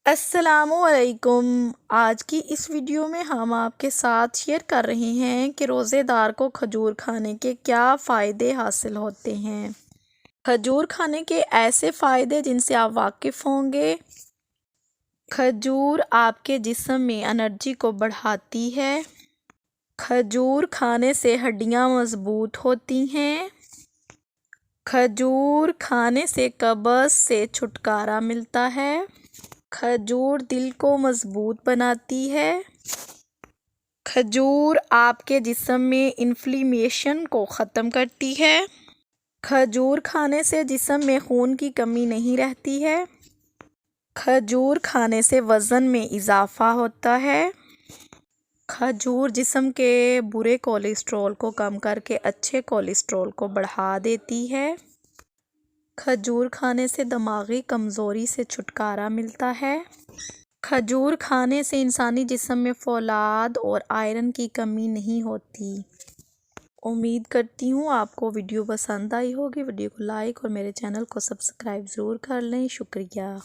अस्सलामुअलैकुम। आज की इस वीडियो में हम आपके साथ शेयर कर रहे हैं कि रोज़ेदार को खजूर खाने के क्या फ़ायदे हासिल होते हैं। खजूर खाने के ऐसे फ़ायदे जिनसे आप वाकिफ़ होंगे। खजूर आपके जिस्म में एनर्जी को बढ़ाती है। खजूर खाने से हड्डियाँ मज़बूत होती हैं। खजूर खाने से कब्ज़ से छुटकारा मिलता है। खजूर दिल को मज़बूत बनाती है। खजूर आपके जिस्म में इन्फ्लेमेशन को ख़त्म करती है। खजूर खाने से जिस्म में खून की कमी नहीं रहती है। खजूर खाने से वज़न में इजाफ़ा होता है। खजूर जिस्म के बुरे कोलेस्ट्रॉल को कम करके अच्छे कोलेस्ट्रॉल को बढ़ा देती है। खजूर खाने से दिमागी कमज़ोरी से छुटकारा मिलता है। खजूर खाने से इंसानी जिस्म में फौलाद और आयरन की कमी नहीं होती। उम्मीद करती हूँ आपको वीडियो पसंद आई होगी। वीडियो को लाइक और मेरे चैनल को सब्सक्राइब ज़रूर कर लें। शुक्रिया।